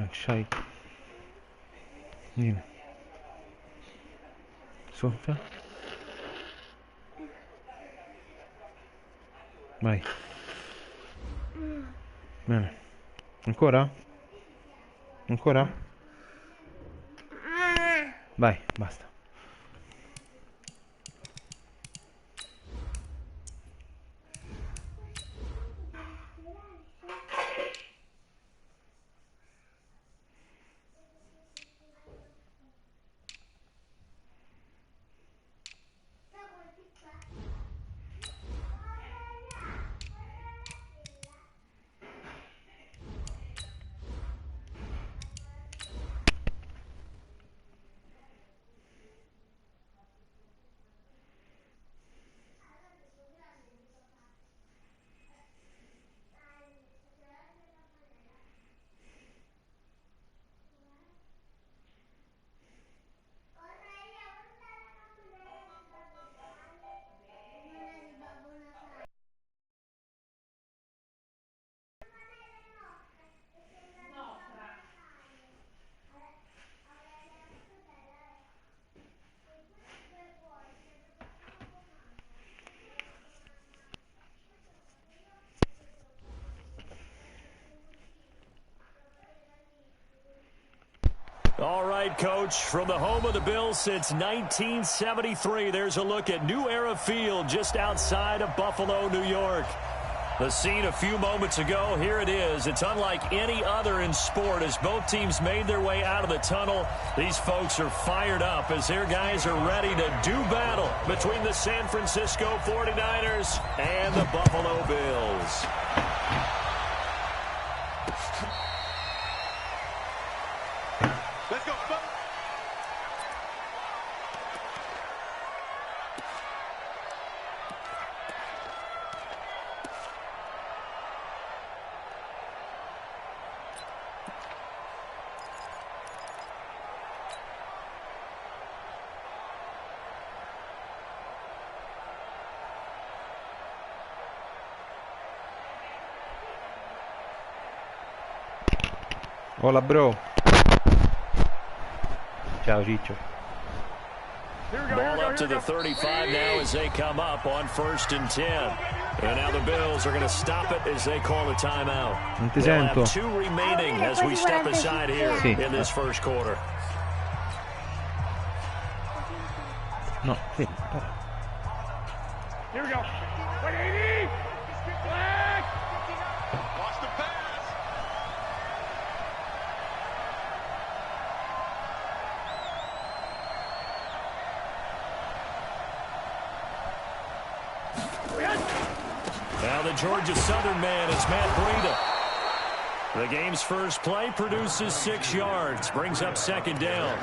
C'hai. Vieni. Soffia. Vai. Bene. Ancora? Ancora? Vai, basta. All right, Coach, from the home of the Bills since 1973, there's a look at New Era Field just outside of Buffalo, New York. The scene a few moments ago, here it is. It's unlike any other in sport as both teams made their way out of the tunnel. These folks are fired up as their guys are ready to do battle between the San Francisco 49ers and the Buffalo Bills. Let's go. Hola, bro. Ciao, Ciccio. Ball up to the 35 now as they come up on 1st and 10. And now the Bills are going to stop it as they call a timeout. Non ti They'll sento. have 2 remaining as we step aside here Sì. in this first quarter. No, sì. Here we go. 180. Flag. Lost the pass. Now the Georgia Southern man is Matt Breida. The game's first play produces 6 yards, brings up 2nd down.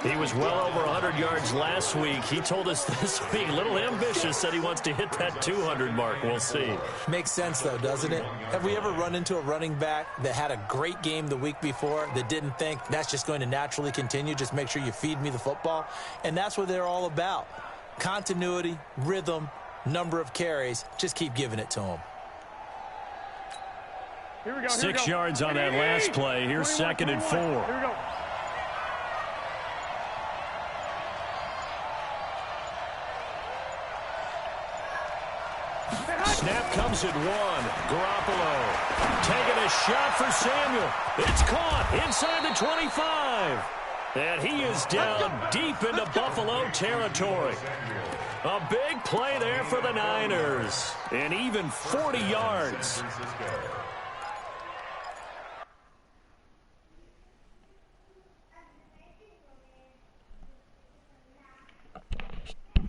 He was well over 100 yards last week. He told us this week, a little ambitious, said he wants to hit that 200 mark. We'll see. Makes sense, though, doesn't it? Have we ever run into a running back that had a great game the week before that didn't think that's just going to naturally continue? Just make sure you feed me the football. And that's what they're all about. Continuity, rhythm, number of carries. Just keep giving it to them. Here we go. 6 yards on that last play. Here's 2nd and 4. Here we go. Snap comes at 1. Garoppolo taking a shot for Samuel. It's caught inside the 25. And he is down deep into Buffalo territory. A big play there for the Niners. And even 40 yards.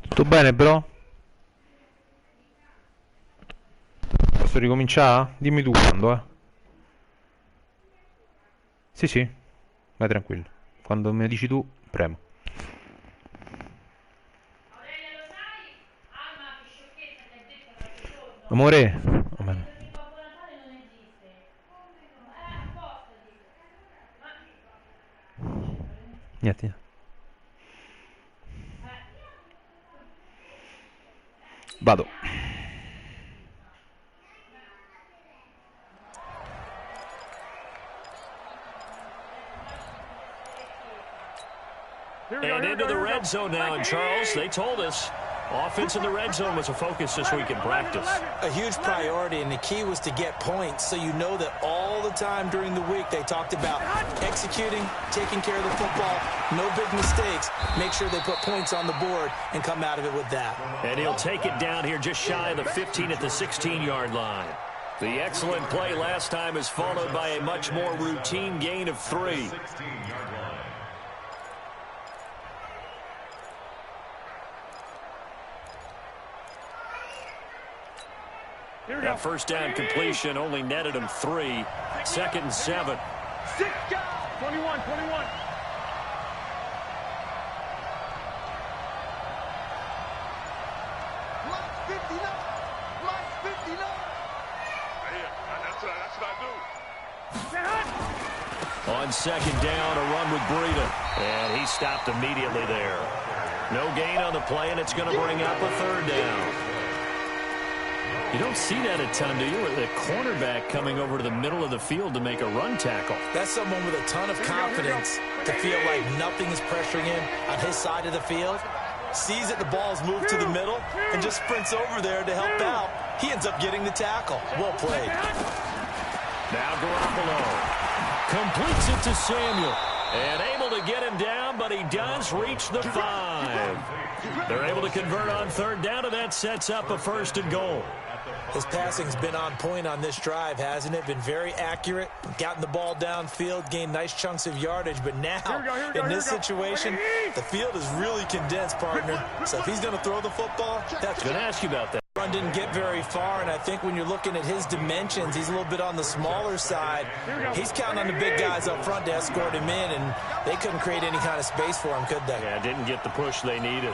Tutto bene, bro? Posso ricominciare? Dimmi tu quando, Sì, sì. Vai tranquillo. Quando mi dici tu, premo. Amore. Oh, bene. Niente. Vado. And into the red zone now. And Charles, they told us offense in the red zone was a focus this week in practice. A huge priority, and the key was to get points, so you know that all the time during the week they talked about executing, taking care of the football, no big mistakes, make sure they put points on the board and come out of it with that. And he'll take it down here just shy of the 15 at the 16-yard line. The excellent play last time is followed by a much more routine gain of 3. That first down completion only netted him 3. 2nd and 7. 21. On 2nd down, a run with Breida. And he stopped immediately there. No gain on the play, and it's going to bring up a 3rd down. You don't see that a ton, do you? With the cornerback coming over to the middle of the field to make a run tackle. That's someone with a ton of confidence to feel like nothing is pressuring him on his side of the field. Sees that the ball's moved to the middle and just sprints over there to help out. He ends up getting the tackle. Well played. Now Garoppolo completes it to Samuel. And able to get him down, but he does reach the 5. They're able to convert on 3rd down, and that sets up a 1st and goal. His passing's been on point on this drive, hasn't it? Been very accurate, gotten the ball downfield, gained nice chunks of yardage. But now, in this situation, the field is really condensed, partner. So if he's going to throw the football, that's going to ask you about that. Run didn't get very far, and I think when you're looking at his dimensions, he's a little bit on the smaller side. He's counting on the big guys up front to escort him in, and they couldn't create any kind of space for him, could they? Yeah, didn't get the push they needed.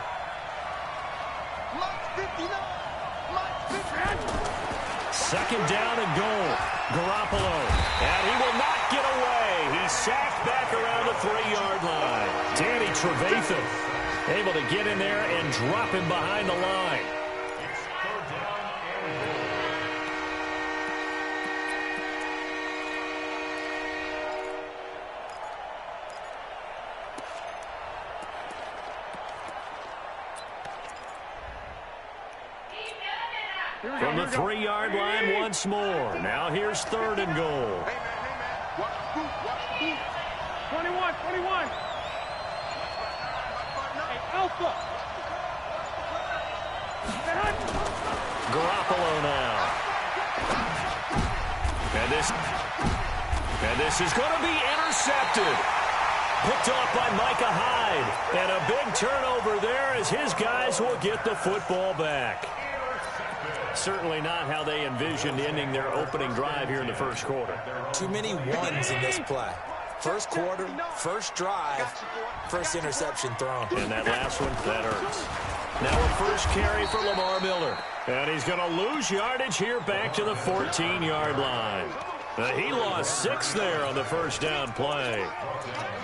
2nd down and goal. Garoppolo. And he will not get away. He's sacked back around the 3-yard line. Danny Trevathan able to get in there and drop him behind the line. From the 3-yard line once more. Now here's 3rd and goal. 21. Hey, Alpha. Garoppolo now. And this is going to be intercepted. Picked off by Micah Hyde. And a big turnover there as his guys will get the football back. Certainly not how they envisioned ending their opening drive here in the 1st quarter. Too many ones in this play. 1st quarter, 1st drive, 1st interception thrown. And that last one, that hurts. Now a 1st carry for Lamar Miller. And he's going to lose yardage here back to the 14-yard line. He lost 6 there on the 1st down play.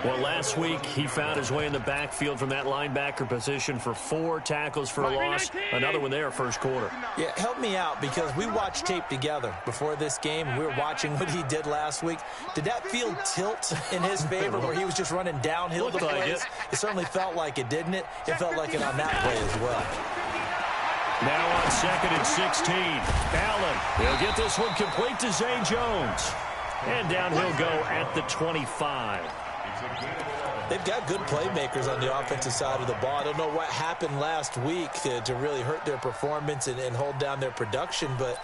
Well, last week he found his way in the backfield from that linebacker position for 4 tackles for a loss. Another one there 1st quarter. Yeah, help me out because we watched tape together before this game. We were watching what he did last week. Did that field tilt in his favor where he was just running downhill to plays? It certainly felt like it, didn't it? It felt like it on that play as well. Now on 2nd and 16. Allen, he'll get this one complete to Zay Jones. And down he'll go at the 25. They've got good playmakers on the offensive side of the ball. I don't know what happened last week to really hurt their performance and hold down their production, but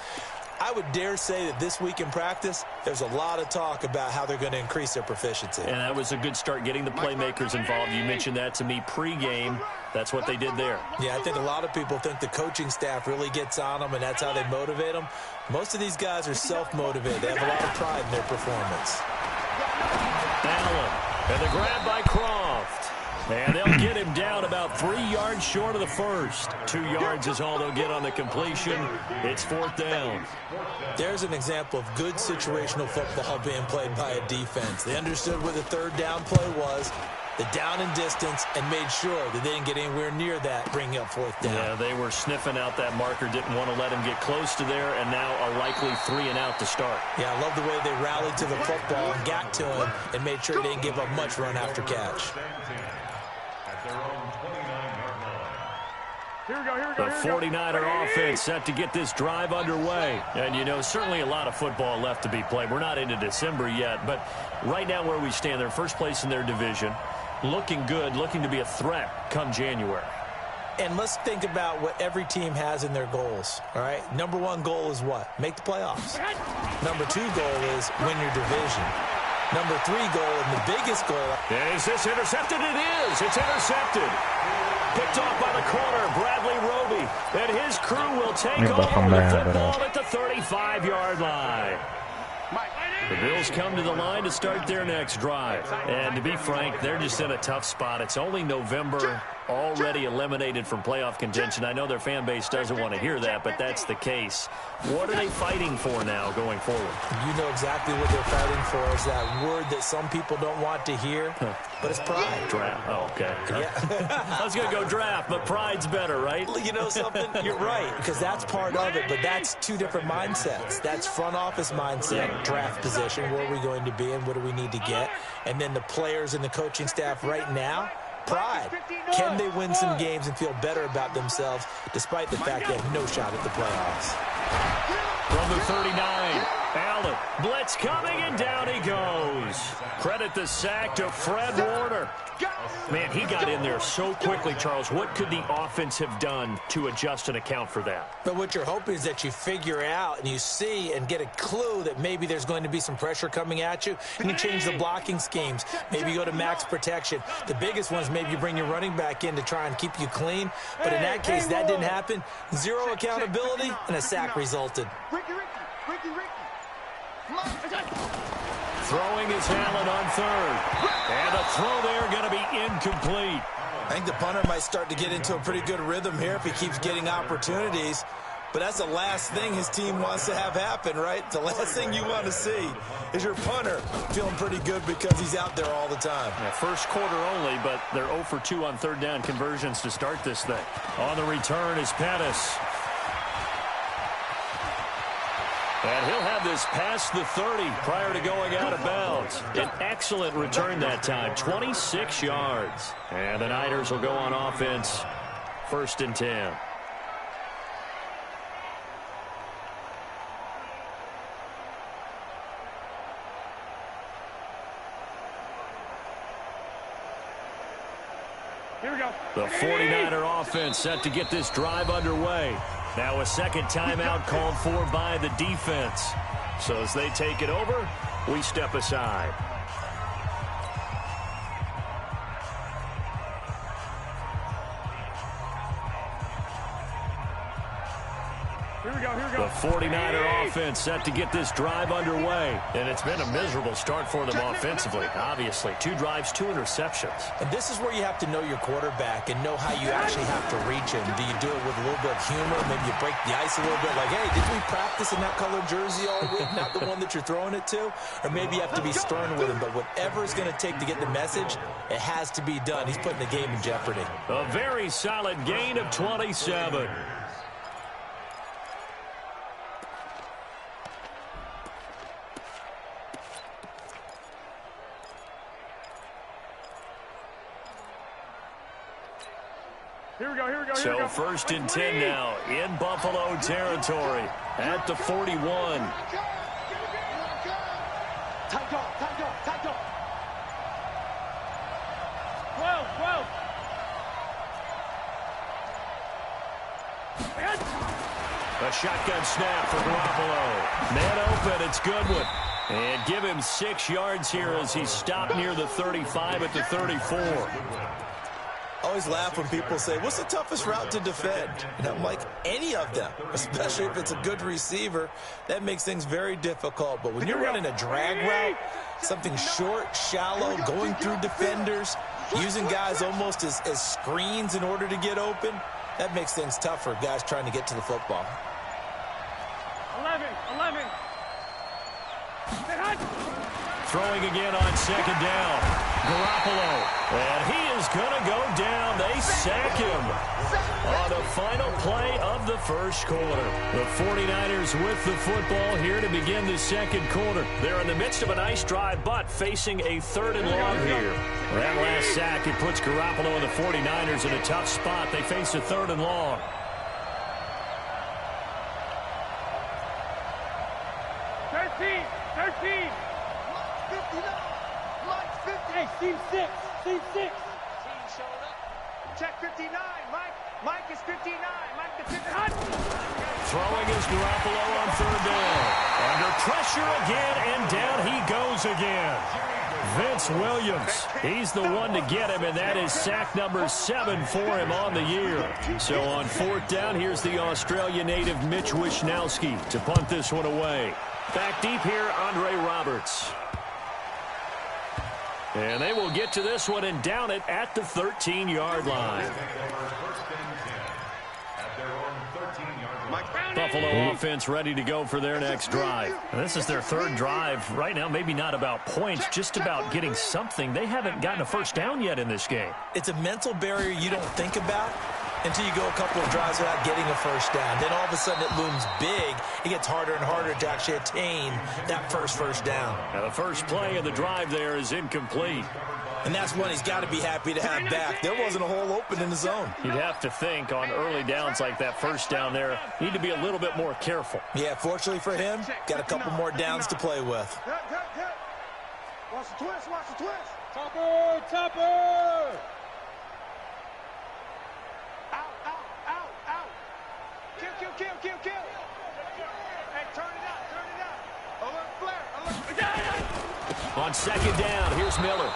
I would dare say that this week in practice, there's a lot of talk about how they're going to increase their proficiency. And that was a good start getting the playmakers involved. You mentioned that to me pregame. That's what they did there. Yeah, I think a lot of people think the coaching staff really gets on them, and that's how they motivate them. Most of these guys are self-motivated. They have a lot of pride in their performance. Allen, and the grab by Croft. And they'll get him down about 3 yards short of the 1st. 2 yards is all they'll get on the completion. It's 4th down. There's an example of good situational football being played by a defense. They understood where the 3rd down play was, the down and distance, and made sure that they didn't get anywhere near that, bringing up 4th down. Yeah, they were sniffing out that marker, didn't want to let him get close to there, and now a likely 3 and out to start. Yeah, I love the way they rallied to the football and got to him and made sure he didn't give up much run after catch. The 49er offense set to get this drive underway. And, you know, certainly a lot of football left to be played. We're not into December yet, but right now where we stand, they're first place in their division. Looking good, looking to be a threat come January. And let's think about what every team has in their goals, all right? Number one goal is what? Make the playoffs. Number two goal is win your division. Number three goal, and the biggest goal. Is this intercepted? It is. It's intercepted. Picked off by the corner, Bradley Roby. And his crew will take over the football at the 35-yard line. The Bills come to the line to start their next drive. And to be frank, they're just in a tough spot. It's only November, already eliminated from playoff contention. I know their fan base doesn't want to hear that, but that's the case. What are they fighting for now going forward? You know exactly what they're fighting for is that word that some people don't want to hear, but it's pride. Draft. Oh, okay. Yeah. I was going to go draft, but pride's better, right? You know something? You're right, because that's part of it, but that's two different mindsets. That's front office mindset, draft position, where are we going to be and what do we need to get? And then the players and the coaching staff right now, pride. Can they win some games and feel better about themselves despite the fact they have no shot at the playoffs? From the 39, Allen, blitz coming, and down he goes. Credit the sack to Fred Warner. Man, he got in there so quickly, Charles. What could the offense have done to adjust and account for that? But what you're hoping is that you figure out and you see and get a clue that maybe there's going to be some pressure coming at you. You can change the blocking schemes. Maybe you go to max protection. The biggest one is maybe you bring your running back in to try and keep you clean. But in that case, that didn't happen. Zero accountability, and a sack resulted. Throwing is Allen on third. And a throw there going to be incomplete. I think the punter might start to get into a pretty good rhythm here if he keeps getting opportunities. But that's the last thing his team wants to have happen, right? The last thing you want to see is your punter feeling pretty good because he's out there all the time. Yeah, first quarter only, but they're 0 for 2 on third down conversions to start this thing. On the return is Pettis. And he'll have this past the 30 prior to going out of bounds. An excellent return that time, 26 yards. And the Niners will go on offense, 1st and 10. Here we go. The 49er offense set to get this drive underway. Now a second timeout called for by the defense. So as they take it over, we step aside. Here we go. The 49er offense set to get this drive underway. And it's been a miserable start for them offensively, obviously. 2 drives, 2 interceptions. And this is where you have to know your quarterback and know how you actually have to reach him. Do you do it with a little bit of humor? Maybe you break the ice a little bit like, hey, did we practice in that colored jersey all week? Not the one that you're throwing it to? Or maybe you have to be stern with him. But whatever it's going to take to get the message, it has to be done. He's putting the game in jeopardy. A very solid gain of 27. Here we go. So 1st and 10 now in Buffalo territory at the 41. Tight go. 12. A shotgun snap for Garoppolo. Man open, it's Goodwin. And give him 6 yards here as he stopped near the 35 at the 34. I always laugh when people say, what's the toughest route to defend? And I'm like, any of them, especially if it's a good receiver. That makes things very difficult. But when you're running a drag route, something short, shallow, going through defenders, using guys almost as screens in order to get open, that makes things tough for guys trying to get to the football. 11. Throwing again on 2nd down. Garoppolo. And he is going to go down. They sack him on the final play of the first quarter. The 49ers with the football here to begin the second quarter. They're in the midst of a nice drive, but facing a 3rd and long here. That last sack, it puts Garoppolo and the 49ers in a tough spot. They face a 3rd and long. Hey, team 6. Team 6. Team showed up. Check 59. Mike is 59. Mike the 59. Throwing is Garoppolo on 3rd down. Under pressure again, and down he goes again. Vince Williams, he's the one to get him, and that is sack number 7 for him on the year. So on 4th down, here's the Australia native Mitch Wishnowsky to punt this one away. Back deep here, Andre Roberts. And they will get to this one and down it at the 13-yard line. Buffalo offense ready to go for their next drive. And this is their 3rd drive. Right now, maybe not about points, just about getting something. They haven't gotten a first down yet in this game. It's a mental barrier you don't think about until you go a couple of drives without getting a first down. Then all of a sudden it looms big. It gets harder and harder to actually attain that first down. Now the first play of the drive there is incomplete. And that's one he's got to be happy to have back. There wasn't a hole open in the zone. You'd have to think on early downs like that first down there, need to be a little bit more careful. Yeah, fortunately for him, got a couple more downs to play with. Watch the twist, watch the twist. Topper! Out. Kill. Hey, turn it out. Alert flare. On 2nd down, here's Miller.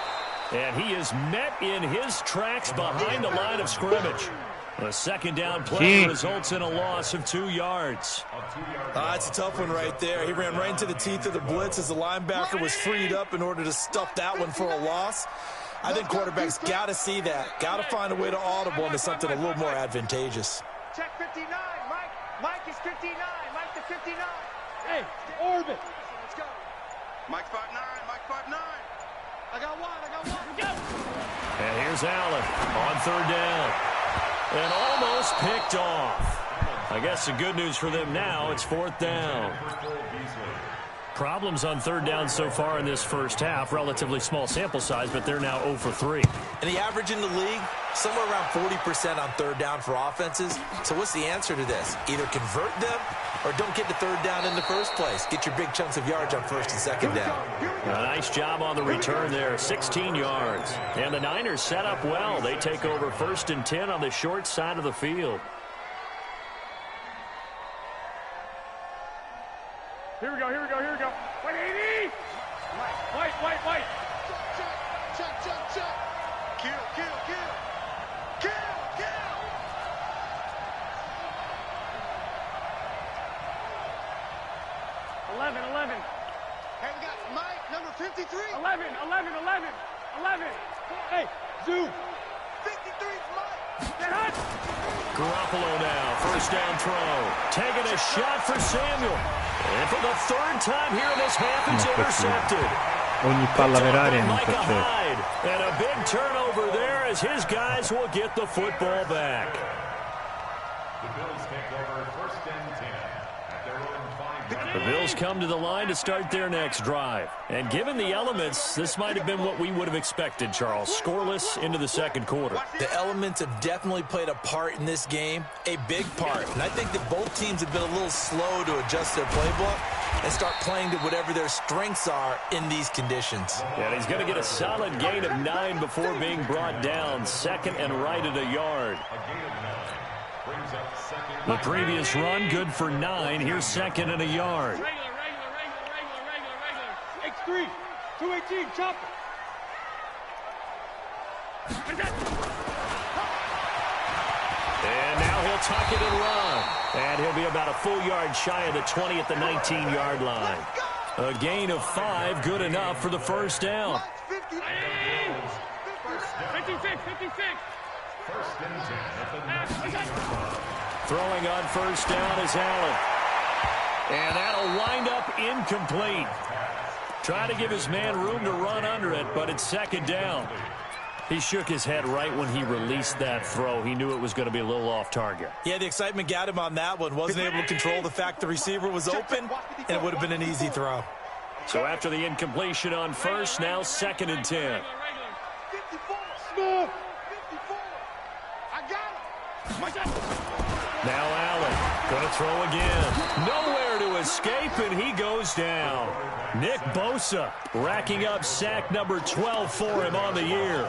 And he is met in his tracks behind the line of scrimmage. The 2nd down play results in a loss of 2 yards. It's a tough one right there. He ran right into the teeth of the blitz as the linebacker was freed up in order to stuff that one for a loss. I think quarterbacks got to see that. Got to find a way to audible into something a little more advantageous. Check 59. Mike is 59. Mike the 59. Hey, orbit. Let's go. Mike 5'9. I got one. Go. And here's Allen on 3rd down. And almost picked off. I guess the good news for them now, it's 4th down. Problems on 3rd down so far in this first half. Relatively small sample size, but they're now 0 for 3. And the average in the league, somewhere around 40% on 3rd down for offenses. So what's the answer to this? Either convert them or don't get to 3rd down in the first place. Get your big chunks of yards on 1st and 2nd down. A nice job on the return there, 16 yards. And the Niners set up well. They take over 1st and 10 on the short side of the field. Here we go. 180. White. Check. Kill. 11. Hey, we got Mike, number 53. 11. Hey, Zoo. 53's Mike. Get hot. Garoppolo now, 1st down throw. Taking a shot for Samuel. And for the 3rd time here in this half, it's intercepted. Ogni palla per aria è un Micah intercetto. Hyde. And a big turnover there as his guys will get the football back. The Bills take over 1st and 10 at their own 5. The Bills come to the line to start their next drive. And given the elements, this might have been what we would have expected, Charles. Scoreless into the 2nd quarter. The elements have definitely played a part in this game, a big part. And I think that both teams have been a little slow to adjust their playbook and start playing to whatever their strengths are in these conditions. And he's going to get a solid gain of 9 before being brought down. 2nd and right at a yard. The previous run, good for 9. Here's 2nd and a yard. Regular. X3, 218, chopper. And now he'll tuck it and run. And he'll be about a full yard shy of the 20 at the 19-yard line. A gain of 5, good enough for the 1st down. 56. 1st and 10 at the 19. Throwing on 1st down is Allen. And that'll wind up incomplete. Trying to give his man room to run under it, but it's second down. He shook his head right when he released that throw. He knew it was going to be a little off target. Yeah, the excitement got him on that one. Wasn't able to control the fact the receiver was open, and it would have been an easy throw. So after the incompletion on first, now 2nd and 10. 54. I got him. Now Allen going to throw again. Nowhere to escape, and he goes down. Nick Bosa racking up sack number 12 for him on the year.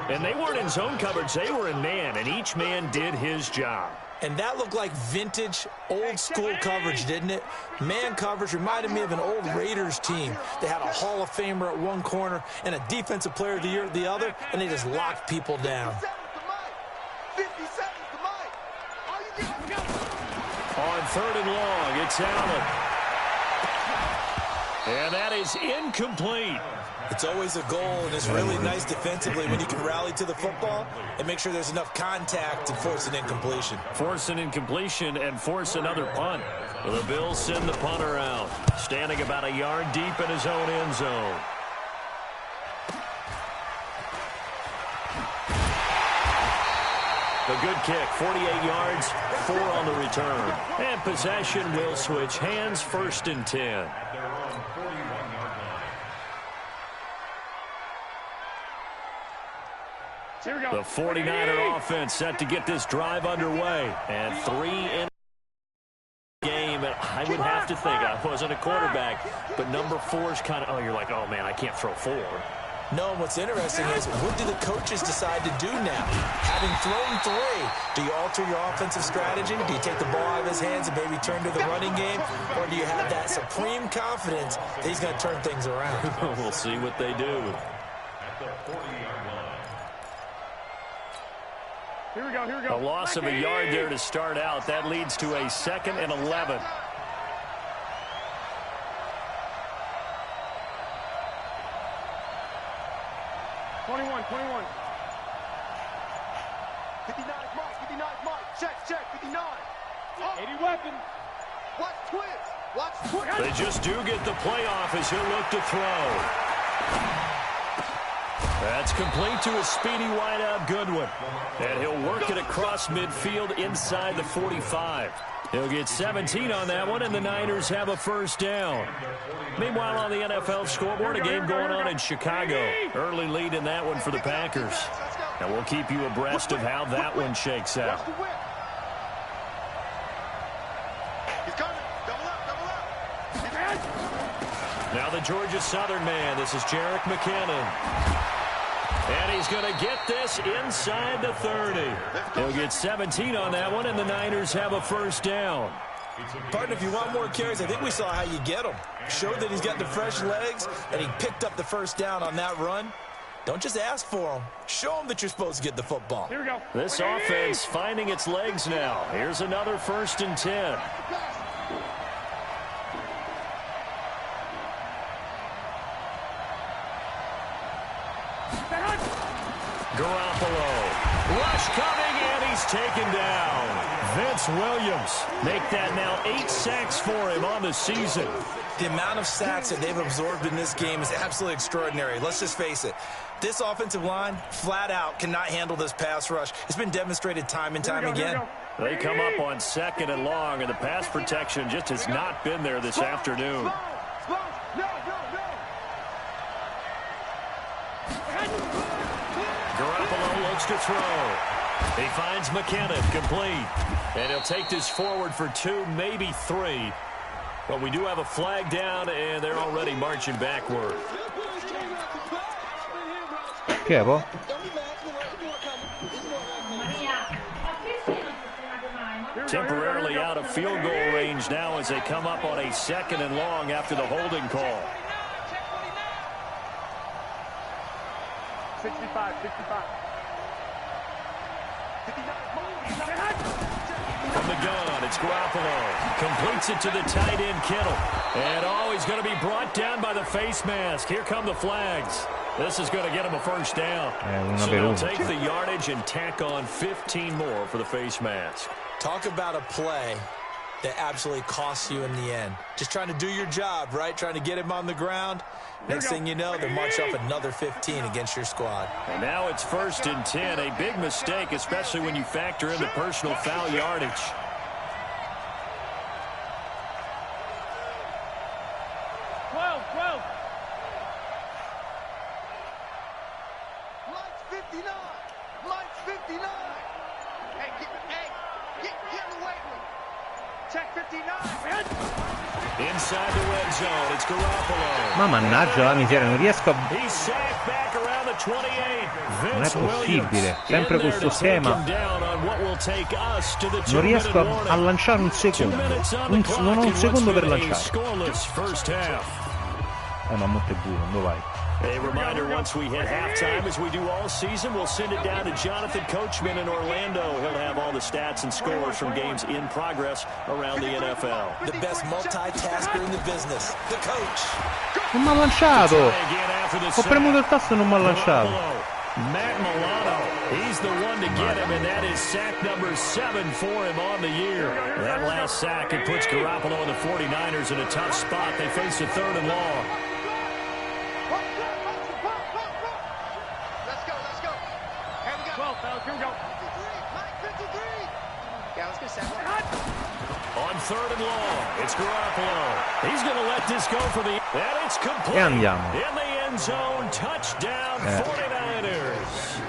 And they weren't in zone coverage. They were in man, and each man did his job. And that looked like vintage, old-school coverage, didn't it? Man coverage reminded me of an old Raiders team. They had a Hall of Famer at one corner and a Defensive Player of the Year at the other, and they just locked people down. 50 seconds to Mike. On 3rd and long, it's Allen. And that is incomplete. It's always a goal, and it's really nice defensively when you can rally to the football and make sure there's enough contact to force an incompletion. Force an incompletion and force another punt. The Bills send the punter out, standing about a yard deep in his own end zone. A good kick, 48 yards, 4 on the return. And possession will switch hands, 1st and 10. Here we go. The 49er offense set to get this drive underway. And 3 in the game. And I would have to think, I wasn't a quarterback, but number 4 is kind of, you're like, oh, man, I can't throw 4. No, and what's interesting is, what do the coaches decide to do now? Having thrown 3, do you alter your offensive strategy? Do you take the ball out of his hands and maybe turn to the running game? Or do you have that supreme confidence that he's going to turn things around? We'll see what they do. Here we go. A loss of a yard there to start out. That leads to a 2nd and 11. 21. 59 Mike. Check. 59. Oh. 80 weapon. Watch twins. They just do get the playoff as he'll look to throw. That's complete to a speedy wideout Goodwin. And he'll work it across midfield inside the 45. He'll get 17 on that one, and the Niners have a 1st down. Meanwhile, on the NFL scoreboard, a game going on in Chicago. Early lead in that one for the Packers. And we'll keep you abreast of how that one shakes out. He's coming. Double up. Now the Georgia Southern man. This is Jerick McKinnon. And he's going to get this inside the 30. He'll get 17 on that one, and the Niners have a 1st down. Partner, if you want more carries, I think we saw how you get them. Showed that he's got the fresh legs, and he picked up the 1st down on that run. Don't just ask for them. Show them that you're supposed to get the football. Here we go. This offense finding its legs now. Here's another 1st and 10. Garoppolo. Rush coming, and he's taken down. Vince Williams make that now 8 sacks for him on the season. The amount of sacks that they've absorbed in this game is absolutely extraordinary. Let's just face it. This offensive line, flat out, cannot handle this pass rush. It's been demonstrated time and time again. They come up on 2nd and long, and the pass protection just has not been there this afternoon. Garoppolo looks to throw. He finds McKinnon complete. And he'll take this forward for 2, maybe 3. But we do have a flag down, and they're already marching backward. Chi è, po'? Temporarily out of field goal range now as they come up on a 2nd and long after the holding call. 65. From the gun, it's Garoppolo. Completes it to the tight end, Kittle. And he's going to be brought down by the face mask. Here come the flags. This is going to get him a 1st down. So they'll take the yardage and tack on 15 more for the face mask. Talk about a play that absolutely costs you in the end. Just trying to do your job, right? Trying to get him on the ground. Next thing you know, they're marching off another 15 against your squad. And now it's 1st and 10. A big mistake, especially when you factor in the personal foul yardage. Mike's 59. Mike's 59. Hey, get in the weight room. Check 59. Inside the red zone, it's Garoppolo. Ma mannaggia la miseria, non riesco a... He's sacked back around the 28. Non è possibile, sempre questo schema. Non riesco a lanciare un secondo. Non ho un secondo per lanciare. Ma molto è buono, dove vai? A reminder, once we hit halftime, as we do all season, we'll send it down to Jonathan Coachman in Orlando. He'll have all the stats and scores from games in progress around the NFL. The best multitasker in the business, the coach. Non mi ha lanciato! Ho premuto il tasto e non mi ha lanciato. Matt Milano, he's the one to get him, and that is sack number 7 for him on the year. That last sack, it puts Garoppolo and the 49ers in a tough spot. They face a 3rd and long. Let's go. Here we go. 12, fellas, here we go. 53. Mike, 53. Yeah, let's go, On 3rd and long, it's Garoppolo. He's going to let this go for the... And it's complete. E andiamo. In the end zone, touchdown 49ers.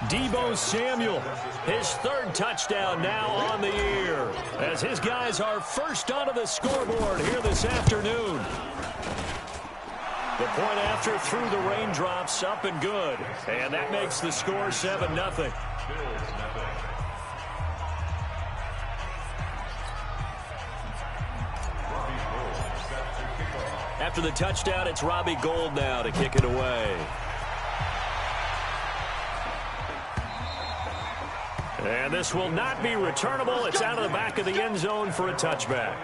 Deebo Samuel, his 3rd touchdown now on the year, as his guys are first onto the scoreboard here this afternoon. The point after through the raindrops, up and good. And that makes the score 7-0. After the touchdown, it's Robbie Gould now to kick it away. And this will not be returnable. It's out of the back of the end zone for a touchback.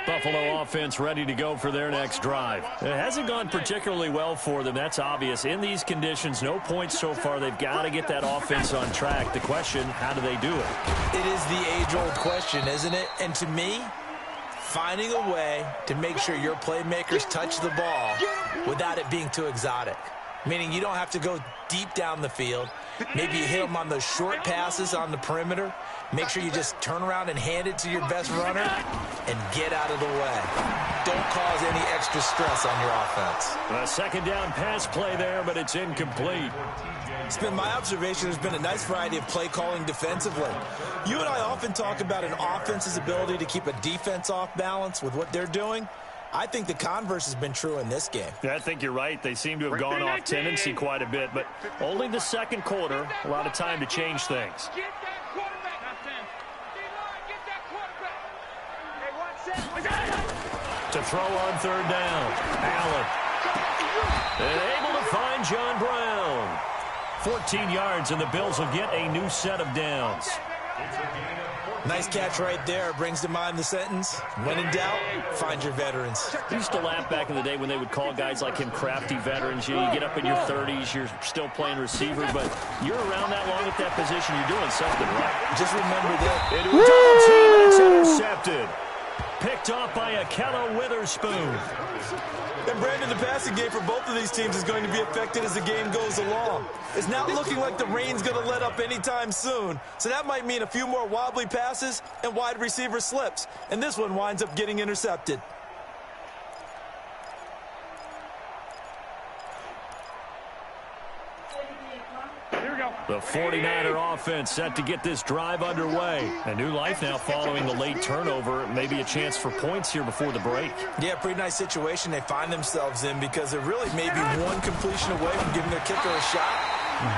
Buffalo offense ready to go for their next drive. It hasn't gone particularly well for them. That's obvious. In these conditions, no points so far. They've got to get that offense on track. The question, how do they do it? It is the age-old question, isn't it? And to me, finding a way to make sure your playmakers touch the ball without it being too exotic. Meaning you don't have to go deep down the field. Maybe you hit them on those short passes on the perimeter. Make sure you just turn around and hand it to your best runner and get out of the way. Don't cause any extra stress on your offense. A 2nd down pass play there, but it's incomplete. It's been my observation there's been a nice variety of play calling defensively. You and I often talk about an offense's ability to keep a defense off balance with what they're doing. I think the converse has been true in this game. I think you're right. They seem to have gone off tendency quite a bit, but only the 2nd quarter, a lot of time to change things. Get that quarterback. Get that quarterback. Hey, 1 second. To throw on 3rd down, Allen. And able to find John Brown. 14 yards, and the Bills will get a new set of downs. Nice catch right there. Brings to mind the sentence, when in doubt, find your veterans. I used to laugh back in the day when they would call guys like him crafty veterans. You get up in your 30s, you're still playing receiver, but you're around that long at that position, you're doing something right. Just remember that. Into a double team, and it's intercepted. Picked off by Akello Witherspoon. And Brandon, the passing game for both of these teams is going to be affected as the game goes along. It's not looking like the rain's going to let up anytime soon, so that might mean a few more wobbly passes and wide receiver slips. And this one winds up getting intercepted. The 49er offense set to get this drive underway. A new life now following the late turnover. Maybe a chance for points here before the break. Yeah, pretty nice situation they find themselves in because they're really maybe one completion away from giving their kicker a shot.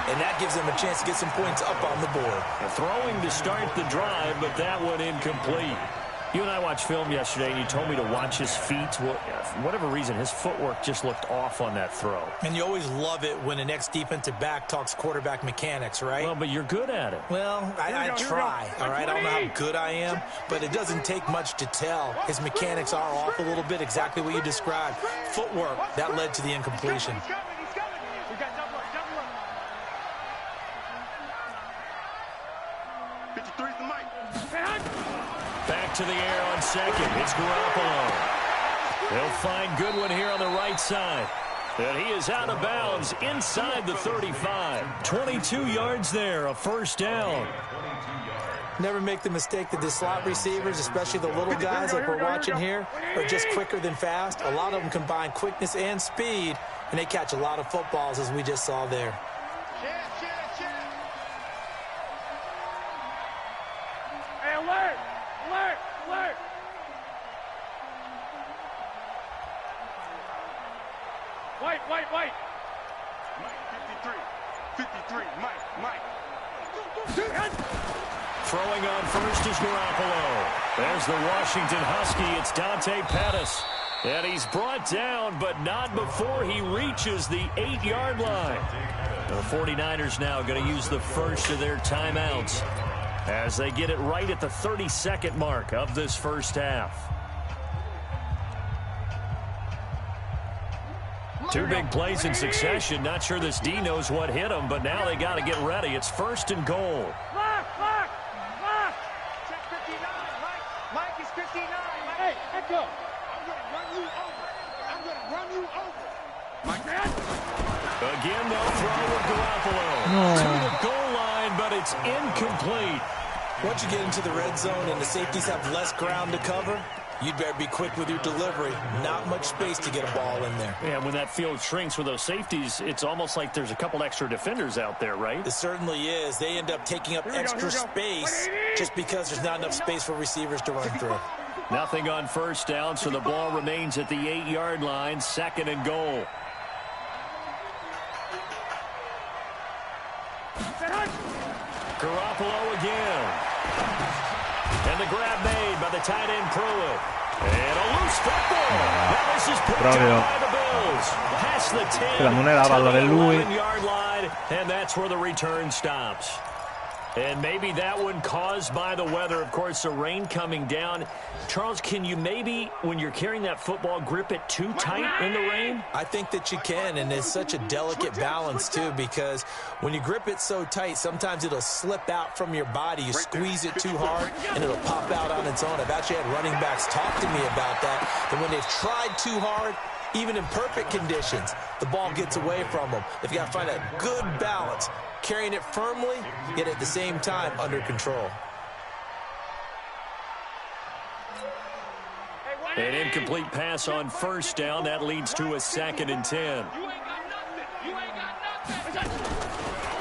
And that gives them a chance to get some points up on the board. Throwing to start the drive, but that one incomplete. You and I watched film yesterday, and you told me to watch his feet. Well, for whatever reason, his footwork just looked off on that throw. And you always love it when an ex-defensive back talks quarterback mechanics, right? Well, but you're good at it. Well, I try, all right? I don't know how good I am, but it doesn't take much to tell. His mechanics are off a little bit, exactly what you described. Footwork, that led to the incompletion. He's coming. We got double up. 53's the mic. Back to the air on second. It's Garoppolo. They'll find Goodwin here on the right side. And he is out of bounds inside the 35. 22 yards there, a first down. Never make the mistake that the slot receivers, especially the little guys like we're watching here, are just quicker than fast. A lot of them combine quickness and speed, and they catch a lot of footballs, as we just saw there. Hey, alert! White. Mike, 53, Mike. Throwing on first is Garoppolo. There's the Washington Husky. It's Dante Pettis. And he's brought down, but not before he reaches the 8-yard line. The 49ers now going to use the first of their timeouts as they get it right at the 32nd mark of this first half. Two big plays in succession. Not sure this D knows what hit him, but now they got to get ready. It's first and goal. Lock! Check 59, Mike is 59. Hey, echo. I'm going to run you over. Mike. Again, they'll throw with Garoppolo. To the goal line, but it's incomplete. Once you get into the red zone and the safeties have less ground to cover, you'd better be quick with your delivery. Not much space to get a ball in there. Yeah, when that field shrinks with those safeties, it's almost like there's a couple extra defenders out there, right? It certainly is. They end up taking up extra space just because there's not enough space for receivers to run through. Nothing on first down, so the ball remains at the 8-yard line, second and goal. Garoppolo again. And the grab made by the tight end Pruitt. And a loose football. Now this is picked up by the Bills. Past the 10 non era palla per to the lui. 11-yard line, and that's where the return stops. And maybe that one caused by the weather. Of course, the rain coming down. Charles, can you maybe, when you're carrying that football, grip it too tight in the rain? I think that you can, and it's such a delicate balance, too, because when you grip it so tight, sometimes it'll slip out from your body. You squeeze it too hard, and it'll pop out on its own. I've actually had running backs talk to me about that when they've tried too hard, even in perfect conditions, the ball gets away from them. They've got to find a good balance, carrying it firmly, yet at the same time under control. An incomplete pass on first down. That leads to a second and 10.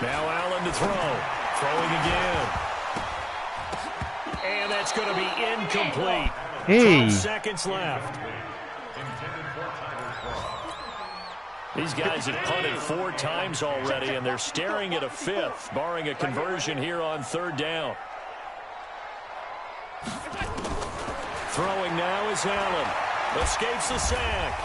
Now Allen to throw. Throwing again. And that's going to be incomplete. 12 seconds left. These guys have punted 4 times already, and they're staring at a 5th, barring a conversion here on third down. Throwing now is Allen. Escapes the sack.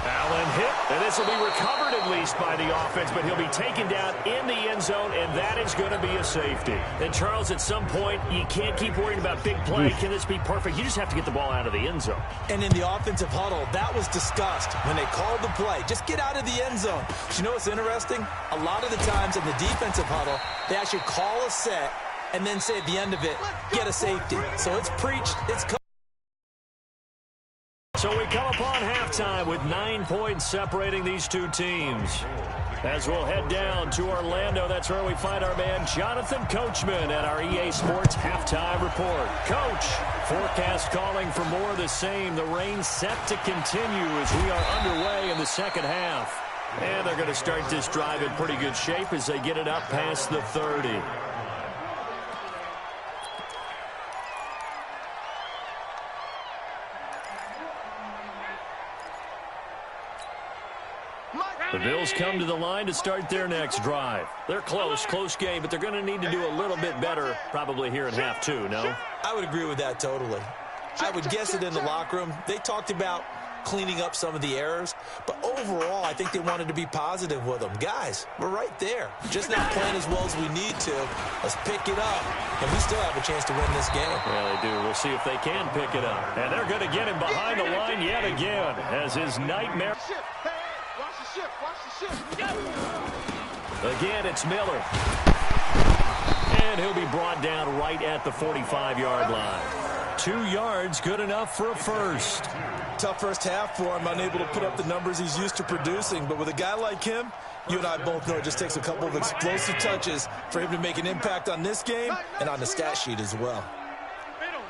Allen hit, and this will be recovered at least by the offense, but he'll be taken down in the end zone, and that is going to be a safety. And, Charles, at some point, you can't keep worrying about big play. Can this be perfect? You just have to get the ball out of the end zone. And in the offensive huddle, that was discussed when they called the play. Just get out of the end zone. But you know what's interesting? A lot of the times in the defensive huddle, they actually call a set and then say at the end of it, get a safety. So it's preached, it's covered. So we come upon halftime with 9 points separating these two teams. As we'll head down to Orlando, that's where we find our man Jonathan Coachman at our EA Sports Halftime Report. Coach, forecast calling for more of the same. The rain set to continue as we are underway in the second half. And they're going to start this drive in pretty good shape as they get it up past the 30. The Bills come to the line to start their next drive. They're close game, but they're going to need to do a little bit better probably here in half 2, no? I would agree with that totally. I would guess it in the locker room. They talked about cleaning up some of the errors, but overall, I think they wanted to be positive with them. Guys, we're right there. Just not playing as well as we need to. Let's pick it up, and we still have a chance to win this game. Yeah, they do. We'll see if they can pick it up. And they're going to get him behind the line yet again as his nightmare. Watch the ship. Watch the ship. Again, it's Miller. And he'll be brought down right at the 45-yard line. 2 yards, good enough for a first. Tough first half for him, unable to put up the numbers he's used to producing. But with a guy like him, you and I both know it just takes a couple of explosive touches for him to make an impact on this game and on the stat sheet as well. Middle.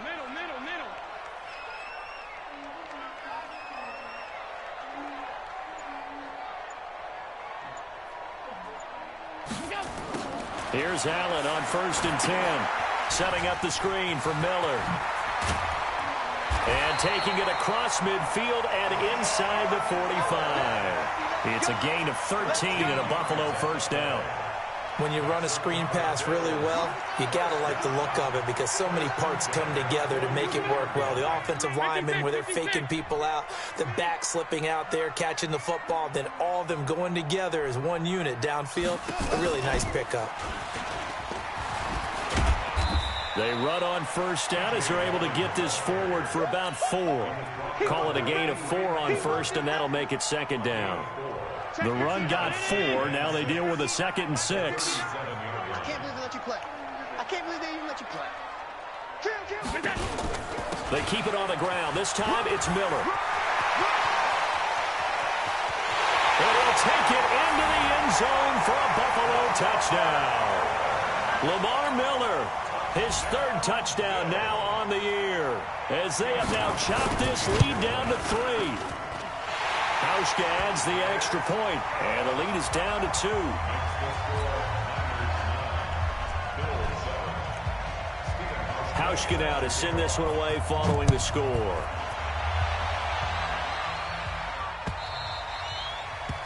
Here's Allen on 1st and 10. Setting up the screen for Miller. And taking it across midfield and inside the 45. It's a gain of 13 and a Buffalo first down. When you run a screen pass really well, you got to like the look of it because so many parts come together to make it work well. The offensive linemen, where they're faking people out, the back slipping out there, catching the football, then all of them going together as one unit downfield. A really nice pickup. They run on first down as they're able to get this forward for about 4. Call it a gain of 4 on first, and that'll make it 2nd down. The run got 4. Now they deal with a 2nd and 6. I can't believe they let you play. I can't believe they even let you play. They keep it on the ground. This time it's Miller. And he'll take it into the end zone for a Buffalo touchdown. Lamar Miller, his 3rd touchdown now on the year, as they have now chopped this lead down to 3. Hauschka adds the extra point, and the lead is down to 2. Hauschka now to send this one away following the score.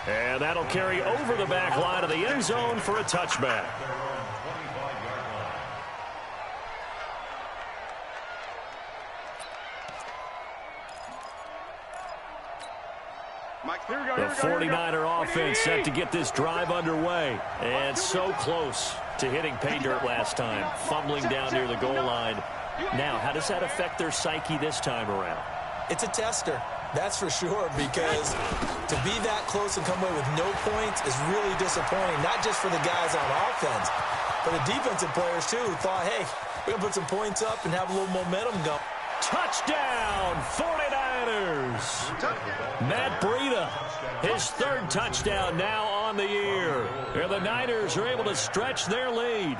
And that'll carry over the back line of the end zone for a touchback. The 49er offense set to get this drive underway. And so close to hitting pay dirt last time, fumbling down near the goal line. Now, how does that affect their psyche this time around? It's a tester, that's for sure, because to be that close and come away with no points is really disappointing, not just for the guys on offense, but the defensive players, too, who thought, hey, we're going to put some points up and have a little momentum going. Touchdown, 49ers. Matt Breida, his 3rd touchdown now on the year. And the Niners are able to stretch their lead.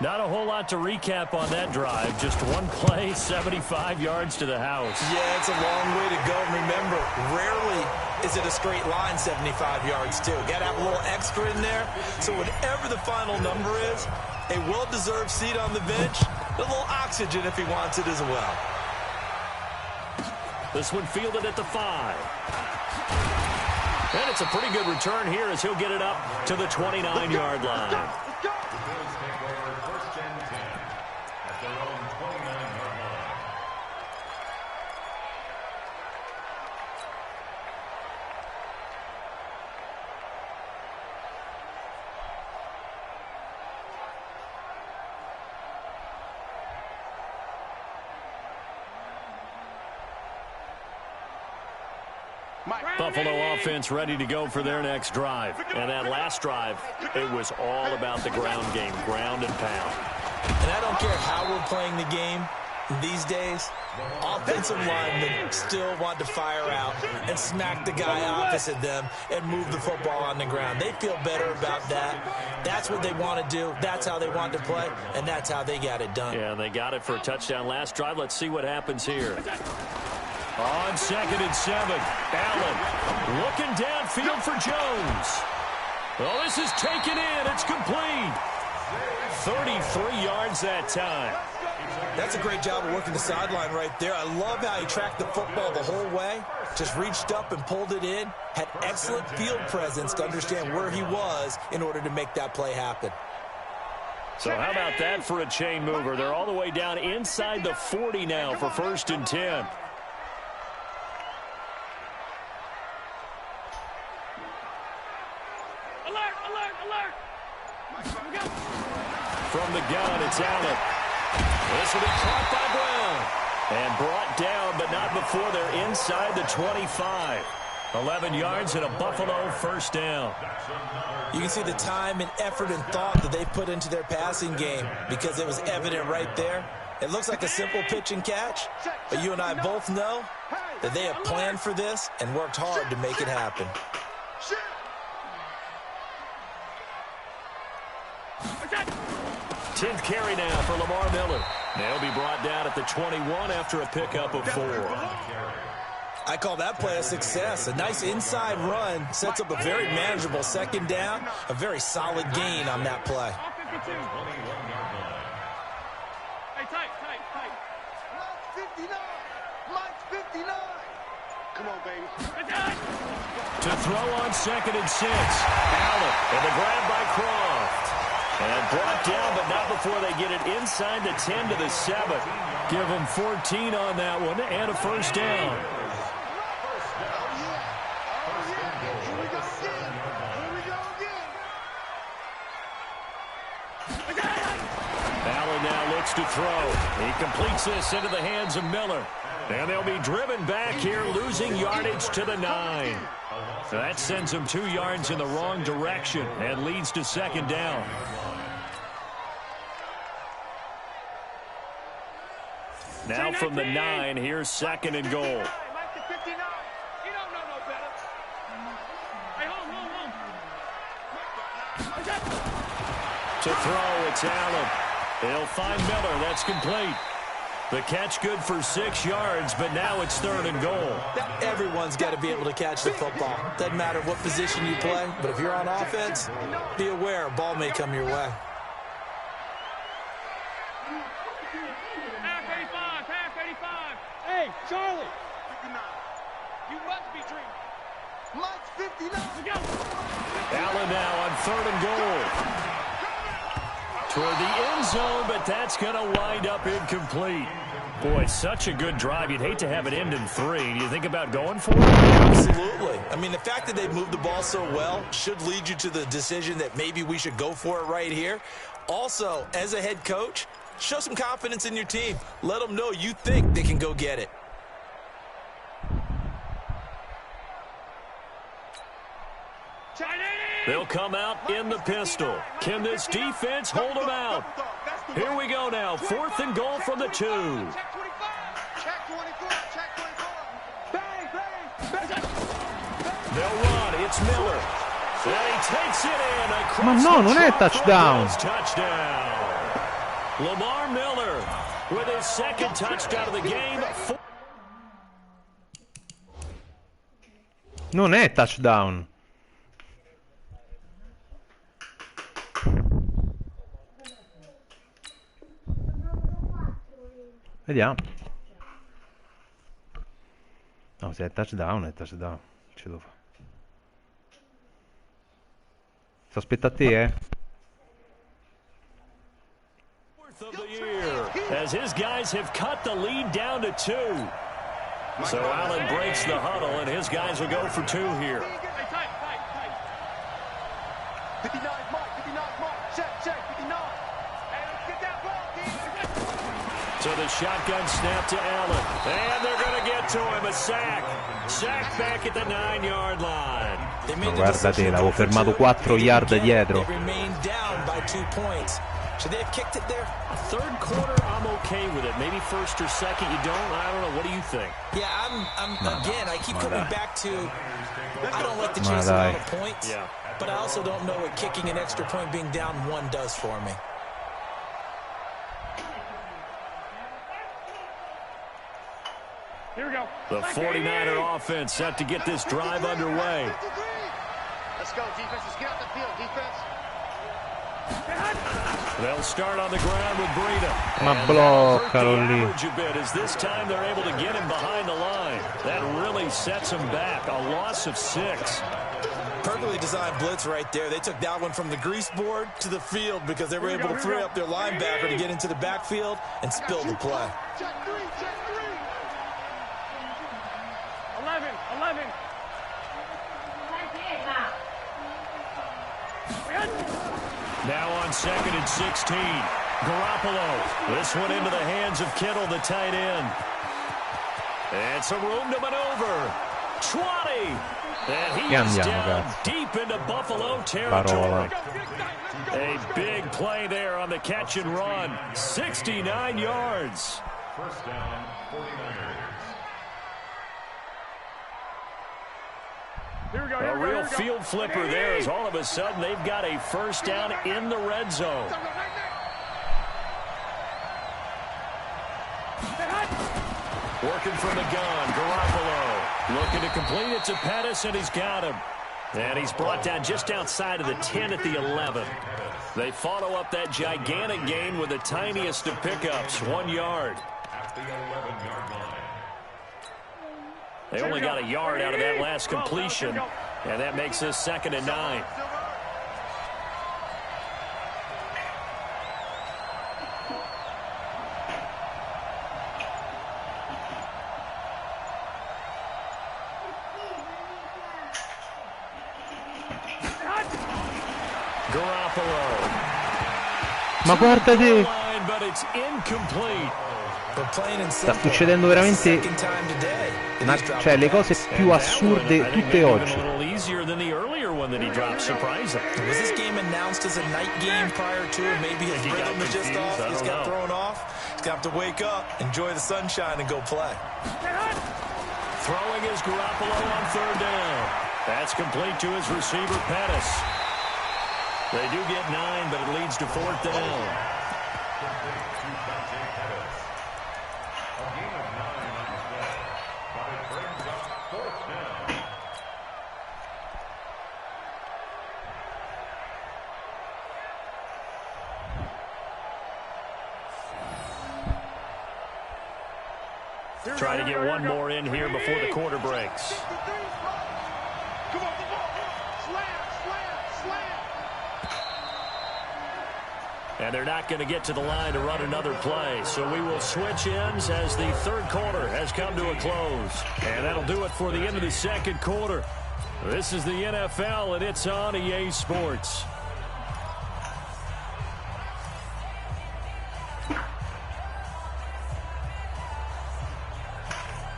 Not a whole lot to recap on that drive. Just one play, 75 yards to the house. Yeah, it's a long way to go. Remember, rarely is it a straight line 75 yards, too. Got to have a little extra in there. So whatever the final number is, a well-deserved seat on the bench, a little oxygen if he wants it as well. This one fielded at the 5. And it's a pretty good return here as he'll get it up to the 29-yard line. Buffalo offense ready to go for their next drive. And that last drive, it was all about the ground game, ground and pound. And I don't care how we're playing the game these days, offensive linemen still want to fire out and smack the guy opposite them and move the football on the ground. They feel better about that. That's what they want to do. That's how they want to play, and that's how they got it done. Yeah, they got it for a touchdown last drive. Let's see what happens here. On 2nd and 7, Allen looking downfield for Jones. Well, this is taken in. It's complete. 33 yards that time. That's a great job of working the sideline right there. I love how he tracked the football the whole way. Just reached up and pulled it in. Had excellent field presence to understand where he was in order to make that play happen. So how about that for a chain mover? They're all the way down inside the 40 now for 1st and 10. Alert, alert, alert. From the gun, it's Allen. This will be caught by Brown. And brought down, but not before they're inside the 25. 11 yards and a Buffalo 1st down. You can see the time and effort and thought that they put into their passing game because it was evident right there. It looks like a simple pitch and catch, but you and I both know that they have planned for this and worked hard to make it happen. 10th carry now for Lamar Miller. They'll be brought down at the 21 after a pickup of 4. I call that play a success. A nice inside run sets up a very manageable 2nd down, a very solid gain on that play. Hey, tight. Mike's 59. Mike's 59. Come on, baby. To throw on 2nd and 6. Allen, and the grab by Croft. And brought down, but not before they get it inside the 10 to the 7. Give them 14 on that one and a 1st down. Allen now looks to throw. He completes this into the hands of Miller. And they'll be driven back here, losing yardage to the 9. So that sends them 2 yards in the wrong direction and leads to 2nd down. Now from the 9, here's 2nd and goal. Mike the 59. You don't know no better. Hey, home. To throw, it's Allen. They'll find Miller. That's complete. The catch good for 6 yards, but now it's 3rd and goal. Everyone's got to be able to catch the football. Doesn't matter what position you play, but if you're on offense, be aware a ball may come your way. Hey, Charlie. 59. You must be dreaming. Mike's 59. Allen now on 3rd and goal. Toward the end zone, but that's going to wind up incomplete. Boy, such a good drive. You'd hate to have it end in 3. Do you think about going for it? Absolutely. I mean, the fact that they moved the ball so well should lead you to the decision that maybe we should go for it right here. Also, as a head coach, show some confidence in your team. Let them know you think they can go get it. They'll come out in the pistol. Can this defense hold them out? Here we go now. 4th and goal from the 2. They'll run. It's Miller. And he takes it in. Ma no, non è touchdown. Touchdown. Lamar Miller with his 2nd touchdown of the game. Non è touchdown. Vediamo. No, se è touchdown, è touchdown. Ce lo fa. Sto aspetta a te, Of the year, as his guys have cut the lead down to 2. So Allen breaks the huddle, and his guys will go for 2 here. 59, Mike, 59, Mike, check, 59. Hey, let's get that ball, team. So the shotgun snap to Allen, and they're going to get to him, a sack. Sack back at the 9-yard line. Ma guarda te, l'avevo fermato 4 yard dietro. They remained down by 2 points. Should they have kicked it there? 3rd quarter, I'm okay with it. Maybe 1st or 2nd, you don't. I don't know. What do you think? Yeah, again, I keep coming back to I don't like the chase amount of points, but I also don't know what kicking an extra point being down 1 does for me. Here we go. The 49er offense set to get this drive underway. Let's go, defense. Let's get out the field, defense. They'll start on the ground with Breida. Ma bloccalo lì. A bit as this time they're able to get him behind the line. That really sets him back. A loss of 6. Perfectly designed blitz right there. They took that one from the grease board to the field because they were able to free up their linebacker to get into the backfield and spill the play. Check three. 11. Now on 2nd and 16. Garoppolo. This one into the hands of Kittle, the tight end. And some room to maneuver. 20. And he is down deep into Buffalo territory. A big play there on the catch and run. 69 yards. First down, 49ers. A real field flipper there as all of a sudden they've got a first down in the red zone. Working from the gun, Garoppolo. Looking to complete it to Pettis, and he's got him. And he's brought down just outside of the 10 at the 11. They follow up that gigantic gain with the tiniest of pickups, 1 yard. At the 11-yard line. They only got a yard out of that last completion, and that makes this 2nd and 9. Garoppolo. Ma guarda te! But it's incomplete. Sta succedendo veramente cioè le cose più assurde tutte oggi. Easier than the earlier one that he dropped, surprising. Was this game announced as a night game prior to, or maybe his rhythm was just off? He's got thrown off. He's got to wake up, enjoy the sunshine, and go play. Throwing is Garoppolo on 3rd down. That's complete to his receiver, Pettis. They do get 9, but it leads to 4th down. Try to get one more in here before the quarter breaks. And they're not going to get to the line to run another play. So we will switch ends as the 3rd quarter has come to a close. And that'll do it for the end of the 2nd quarter. This is the NFL, and it's on EA Sports.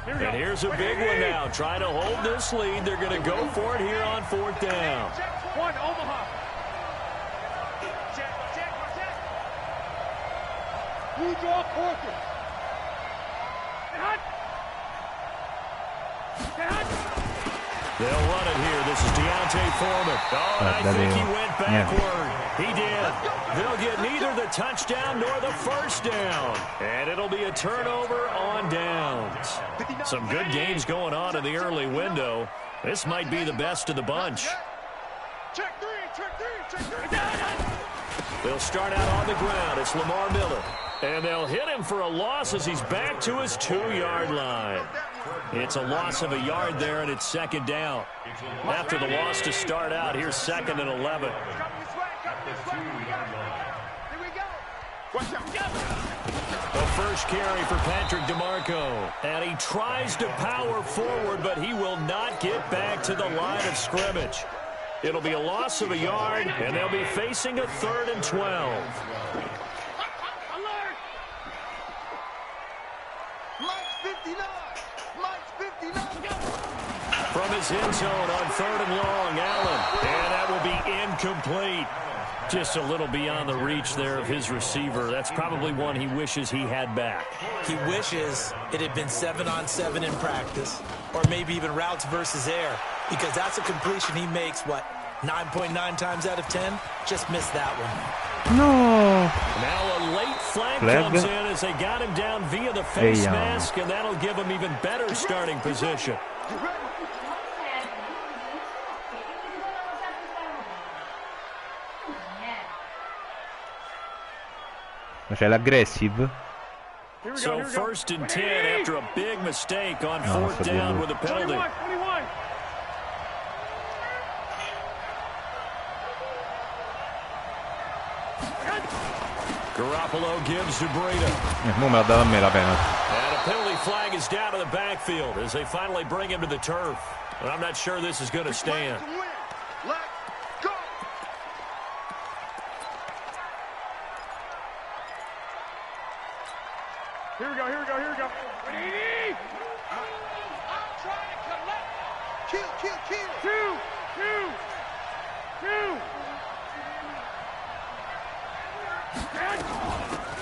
And here's a big one now. Trying to hold this lead. They're going to go for it here on 4th down. One, Omaha. Who draw Corker? They'll run it here. This is Deontay Foreman. Oh, and I think he went backward. He did. They'll get neither the touchdown nor the first down. And it'll be a turnover on downs. Some good games going on in the early window. This might be the best of the bunch. Check three. They'll start out on the ground. It's Lamar Miller. And they'll hit him for a loss as he's back to his 2-yard line. It's a loss of a yard there, and it's 2nd down. After the loss to start out, here's 2nd and 11. The first carry for Patrick DeMarco. And he tries to power forward, but he will not get back to the line of scrimmage. It'll be a loss of a yard, and they'll be facing a 3rd and 12. From his end zone on 3rd and long, Allen. And that will be incomplete. Just a little beyond the reach there of his receiver. That's probably one he wishes he had back. He wishes it had been 7-on-7 in practice, or maybe even routes versus air, because that's a completion he makes, 9.9 times out of 10? Just missed that one. No. Now a late flag comes in as they got him down via the face mask, and that'll give him even better starting position. Ma c'è l'aggressive? So 1st and 10 after a big mistake on 4th down with a penalty. Garoppolo gives to Breida. Mo me l'ha data a me la penalty. And a penalty flag is down to the backfield as they finally bring him to the turf. But I'm not sure this is going to stand. Let's go. Here we go, here we go, here we go. I'm trying to collect. Kill. 2.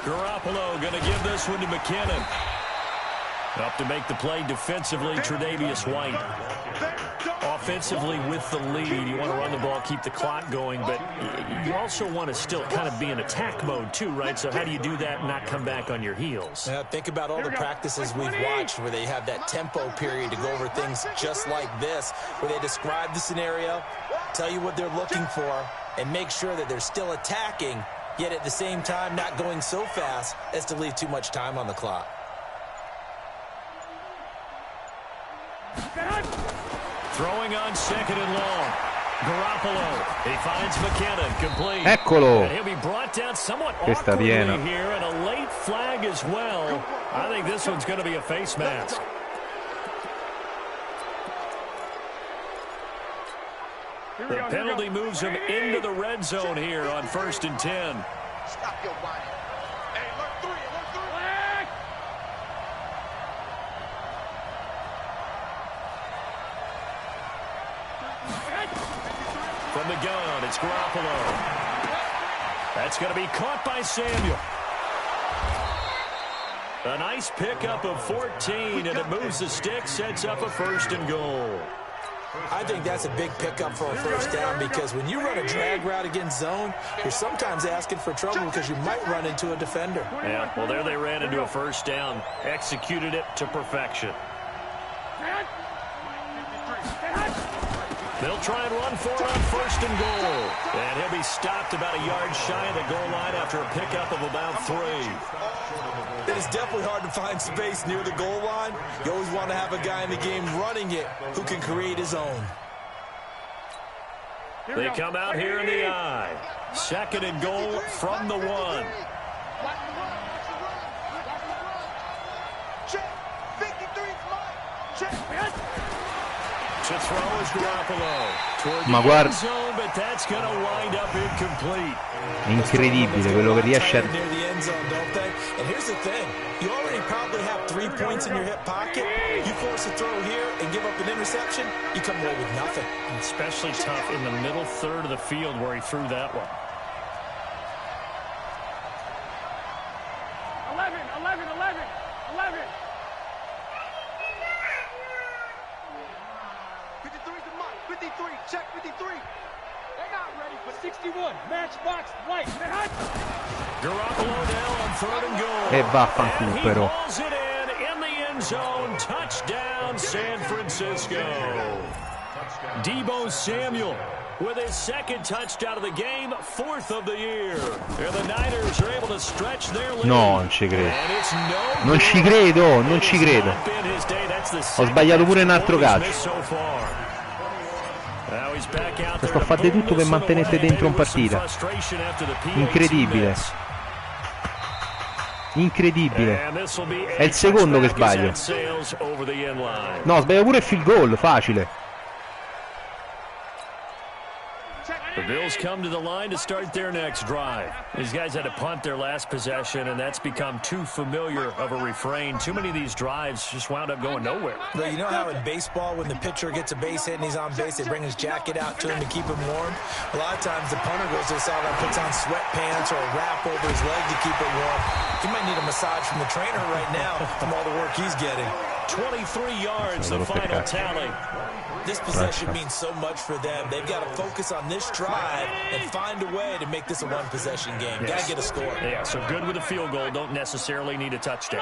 Garoppolo going to give this one to McKinnon. Up to make the play defensively, Tre'Davious White. Offensively with the lead, you want to run the ball, keep the clock going, but you also want to still kind of be in attack mode too, right? So how do you do that and not come back on your heels? Yeah, think about all the practices we've watched where they have that tempo period to go over things just like this, where they describe the scenario, tell you what they're looking for, and make sure that they're still attacking, yet at the same time not going so fast as to leave too much time on the clock. Throwing on 2nd and long. Garoppolo. He finds McKinnon. Complete. Eccolo. And he'll be brought down somewhat awkwardly here, and a late flag as well. I think this one's going to be a face mask. The penalty moves him into the red zone here on 1st and 10. Stop your whining. Hey, alert 3. From the gun, it's Garoppolo. That's going to be caught by Samuel. A nice pickup of 14, and it moves the stick, sets up a 1st and goal. I think that's a big pickup for a 1st down, because when you run a drag route against zone, you're sometimes asking for trouble because you might run into a defender. Yeah, well, there they ran into a 1st down, executed it to perfection. They'll try and run for it on 1st and goal. And he'll be stopped about a yard shy of the goal line after a pickup of about 3. It is definitely hard to find space near the goal line. You always want to have a guy in the game running it who can create his own. They come out here in the I. 2nd and goal from the 1. To throw is Garoppolo toward the end zone, but that's going to wind up incomplete. È incredibile quello che riesce a... Near the end zone, don't they? And here's the thing. You already probably have 3 points in your hip pocket. You force a throw here and give up an interception, you come away with nothing. Especially tough in the middle third of the field where he threw that one. 11. 53's the mark. 53. Check 53. They're not ready for 61. Matchbox white. Garoppolo down on 3rd and goal. E vaffanculo però. Hauls it in the end zone. Touchdown, San Francisco. Deebo Samuel with his 2nd touchdown of the game, 4th of the year. And the Niners are able to stretch their lead. No, non ci credo. Non ci credo, non ci credo. Ho sbagliato pure un altro calcio. Sto a fare di tutto per mantenere dentro un partita. Incredibile. Incredibile. È il secondo che sbaglio. No, sbaglio pure il field goal, facile. The Bills come to the line to start their next drive. These guys had to punt their last possession, and that's become too familiar of a refrain. Too many of these drives just wound up going nowhere. But you know how in baseball, when the pitcher gets a base hit and he's on base, they bring his jacket out to him to keep him warm? A lot of times the punter goes to the sideline, puts on sweatpants or a wrap over his leg to keep it warm. He might need a massage from the trainer right now from all the work he's getting. 23 yards, the final tally. This possession means so much for them. They've got to focus on this drive and find a way to make this a one-possession game. Yes. Got to get a score. Yeah, so good with a field goal. Don't necessarily need a touchdown.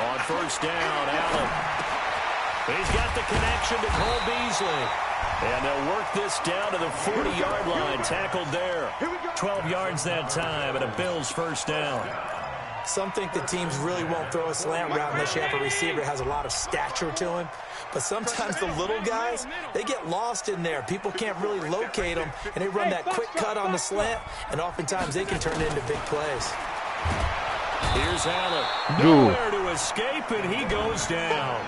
On 1st down, Allen. He's got the connection to Cole Beasley. And they'll work this down to the 40-yard line. Tackled there. 12 yards that time, and a Bills 1st down. Some think that teams really won't throw a slant route unless you have a receiver that has a lot of stature to him. But sometimes the little guys, they get lost in there. People can't really locate them, and they run that quick cut on the slant, and oftentimes they can turn it into big plays. Here's Allen. Nowhere to escape, and he goes down.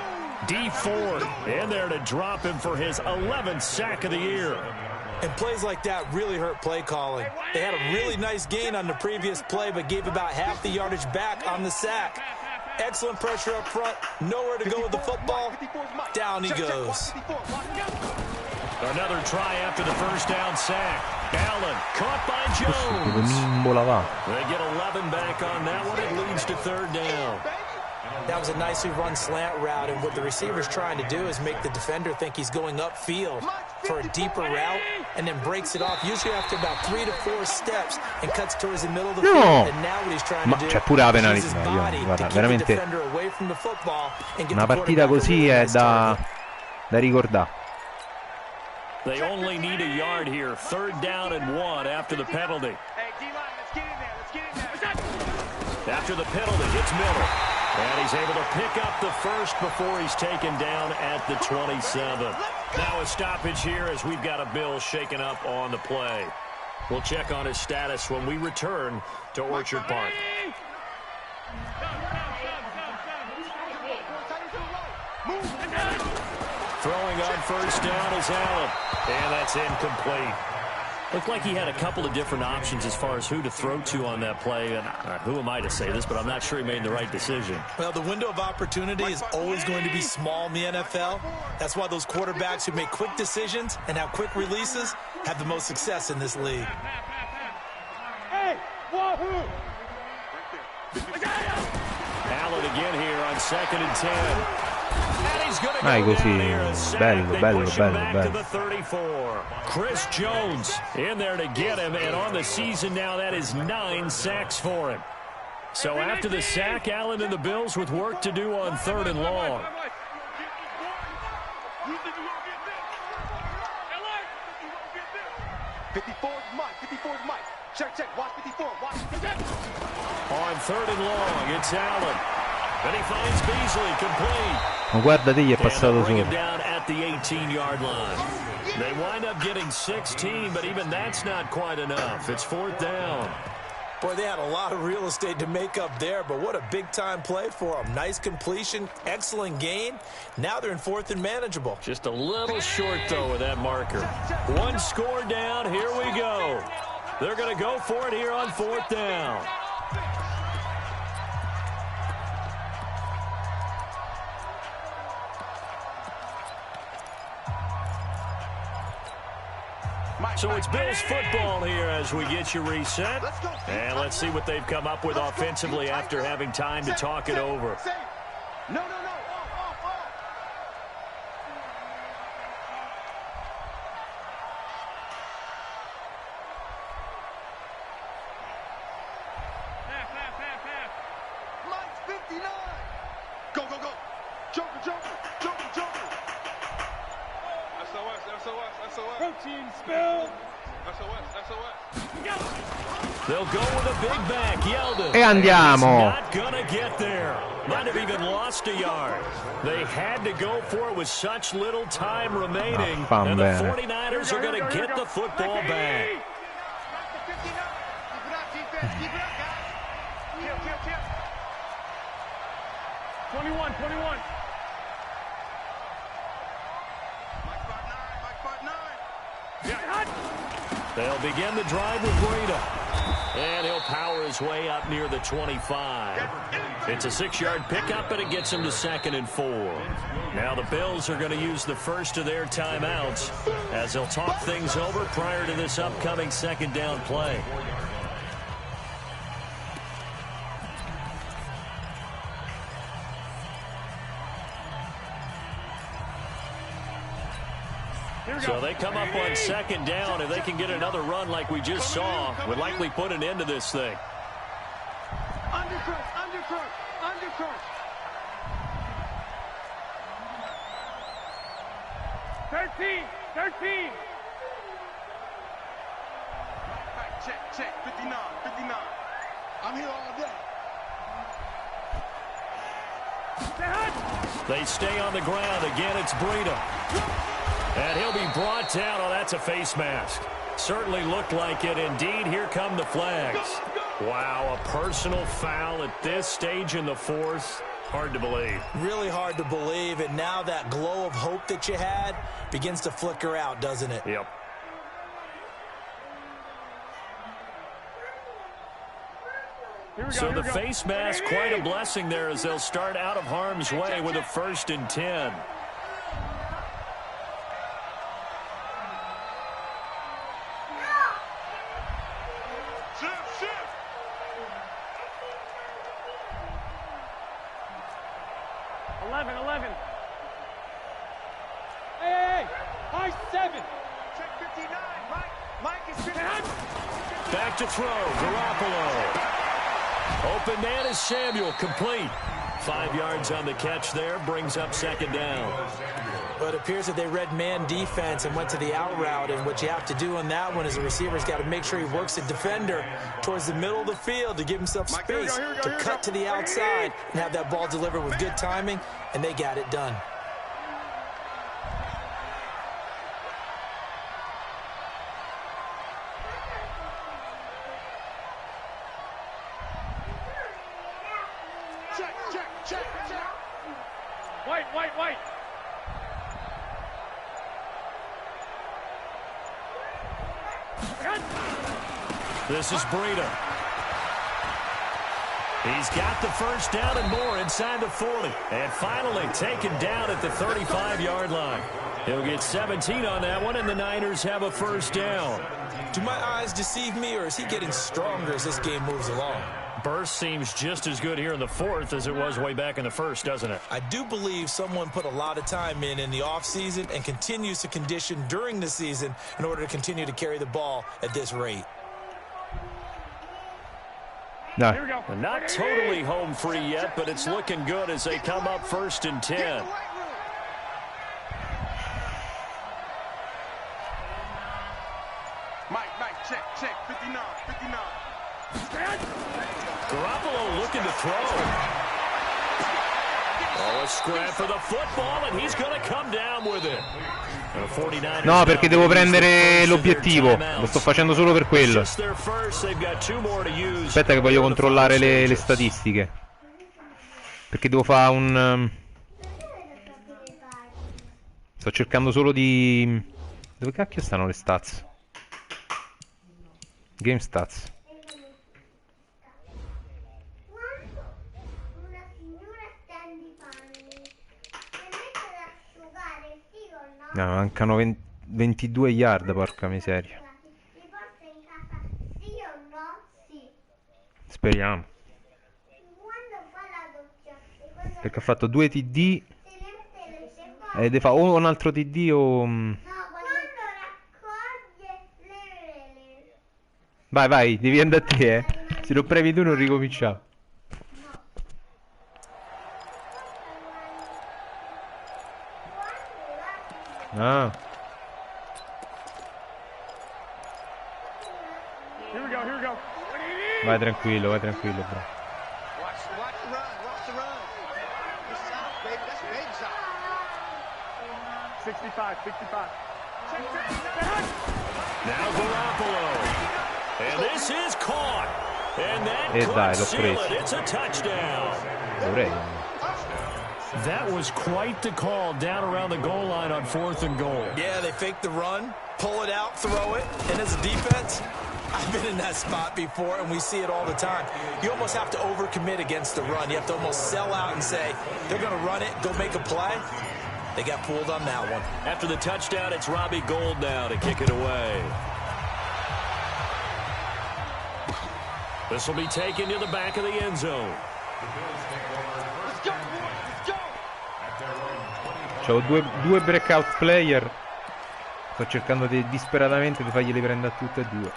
D Ford in there to drop him for his 11th sack of the year. And plays like that really hurt play calling. They had a really nice gain on the previous play, but gave about half the yardage back on the sack. Excellent pressure up front. Nowhere to go with the football. Down he goes. Another try after the first down sack. Allen caught by Jones. They get 11 back on that one. It leads to third down. That was a nicely run slant route, and what the receiver's trying to do is make the defender think he's going upfield for a deeper route, and then breaks it off, usually after about 3 to 4 steps, and cuts towards the middle of the field. And now what he's trying to do c'è pure la penalità. Guarda, veramente una partita così è da ricordare. They only need a yard here. Third down and 1 after the penalty. After the penalty, it's Miller. And he's able to pick up the first before he's taken down at the 27. Now a stoppage here as we've got a Bill shaken up on the play. We'll check on his status when we return to Orchard Park. Throwing on first down is Allen. And that's incomplete. Looked like he had a couple of different options as far as who to throw to on that play. And who am I to say this, but I'm not sure he made the right decision. Well, the window of opportunity is always going to be small in the NFL. That's why those quarterbacks who make quick decisions and have quick releases have the most success in this league. Hey, wahoo! Allen again here on 2nd and 10. And he's going to go così, down here a sack. They push him back to the 34. Chris Jones in there to get him, and on the season now, that is 9 sacks for him. So after the sack, Allen and the Bills with work to do on 3rd and long. On 3rd and long, it's Allen. And he finds Beasley complete. Ma guardate, gli è passato solo. sopra. Down at the 18-yard line. They wind up getting 16, but even that's not quite enough. It's 4th down. Boy, they had a lot of real estate to make up there, but what a big-time play for them. Nice completion, excellent gain. Now they're in 4th and manageable. Just a little short, though, with that marker. 1 score down. Here we go. They're going to go for it here on 4th down. So it's Bills football here as we get you reset. And let's see what they've come up with offensively after having time to talk it over. No. Mike's 59. Go. Joker. SOS. Protein spill. SOS. They'll go with a big back. Yeldon. E andiamo. Not gonna get there. Might have even lost a yard. They had to go for it with such little time remaining. And the 49ers are gonna get the football back. Keep it up, guys. Kill. 21. They'll begin the drive with Breida. And he'll power his way up near the 25. It's a 6-yard pickup, and it gets him to 2nd and 4. Now the Bills are going to use the first of their timeouts as they'll talk things over prior to this upcoming 2nd down play. So they come up on 2nd down. If they can get another run like we just saw, would likely put an end to this thing. Undercurrent. 13. Check. 59. I'm here all day. They stay on the ground. Again, it's Breida. And he'll be brought down. Oh, that's a face mask. Certainly looked like it. Indeed, here come the flags. Wow, a personal foul at this stage in the fourth. Hard to believe. Really hard to believe. And now that glow of hope that you had begins to flicker out, doesn't it? Yep. So the face mask, quite a blessing there as they'll start out of harm's way with a 1st and 10. Back to throw, Garoppolo. Open man is Samuel, complete. 5 yards on the catch there, brings up 2nd down. But it appears that they read man defense and went to the out route, and what you have to do on that one is the receiver's got to make sure he works the defender towards the middle of the field to give himself space to cut to the outside and have that ball delivered with good timing, and they got it done. White. This is Breida. He's got the 1st down and more inside the 40. And finally taken down at the 35-yard line. He'll get 17 on that one, and the Niners have a 1st down. Do my eyes deceive me, or is he getting stronger as this game moves along? Burst seems just as good here in the 4th as it was way back in the 1st, doesn't it? I do believe someone put a lot of time in the offseason and continues to condition during the season in order to continue to carry the ball at this rate. No. Not totally home free yet, but it's looking good as they come up 1st and 10. Mike, check, 59. Garoppolo looking to throw. Oh, a scrap for the football, and he's going to come down with it. No, perché devo prendere l'obiettivo. Lo sto facendo solo per quello. Aspetta che voglio controllare le statistiche. Perché devo fare un... Sto cercando solo di... Dove cacchio stanno le stats? Game stats. No, mancano 22 yard, porca miseria. Speriamo. Perché ha fatto 2 TD e deve fare o un altro TD o... Vai, devi andare a te, Se lo previ tu non ricominciamo. Ah. Here we go. Vai tranquillo, bro. Watch the run. 65. Now Garoppolo. And this is caught. And that could seal it. It's a touchdown. That was quite the call down around the goal line on 4th and goal. Yeah, they fake the run, pull it out, throw it, and as a defense, I've been in that spot before, and we see it all the time. You almost have to overcommit against the run. You have to almost sell out and say, they're going to run it, go make a play. They got fooled on that one. After the touchdown, it's Robbie Gould now to kick it away. This will be taken to the back of the end zone. C'ho due breakout player. Sto cercando disperatamente di farglieli prendere a tutte e due.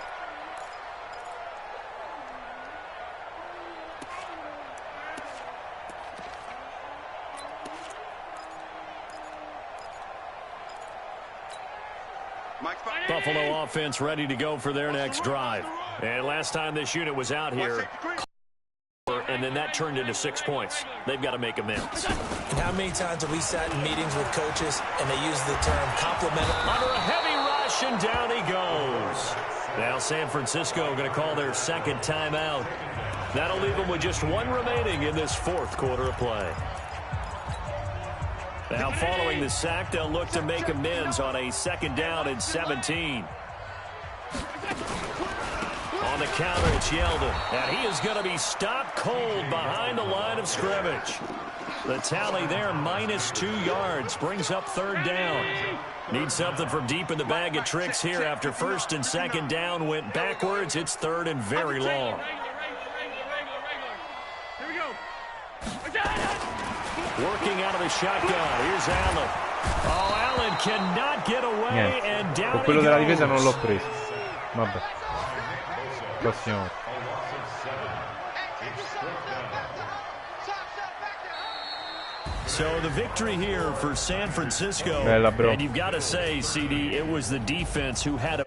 Buffalo offense ready to go for their next drive. And last time this unit was out here, and then that turned into 6 points. They've got to make amends. And how many times have we sat in meetings with coaches and they use the term complementary? Under a heavy rush, and down he goes. Now San Francisco going to call their second timeout. That'll leave them with just one remaining in this fourth quarter of play. Now following the sack, they'll look to make amends on a 2nd down and 17. On the counter, it's Yeldon, and he is going to be stopped cold behind the line of scrimmage. The tally there, -2 yards, brings up 3rd down. Need something from deep in the bag of tricks here after 1st and 2nd down went backwards. It's 3rd and very long. Here we go. Working out of the shotgun. Here's Allen. Oh, Allen cannot get away, and down Con quello he della goes. difesa non l'ho preso. Vabbè. Prossimo. So the victory here for San Francisco. Bella, bro. And you've got to say, CD, it was the defense who had a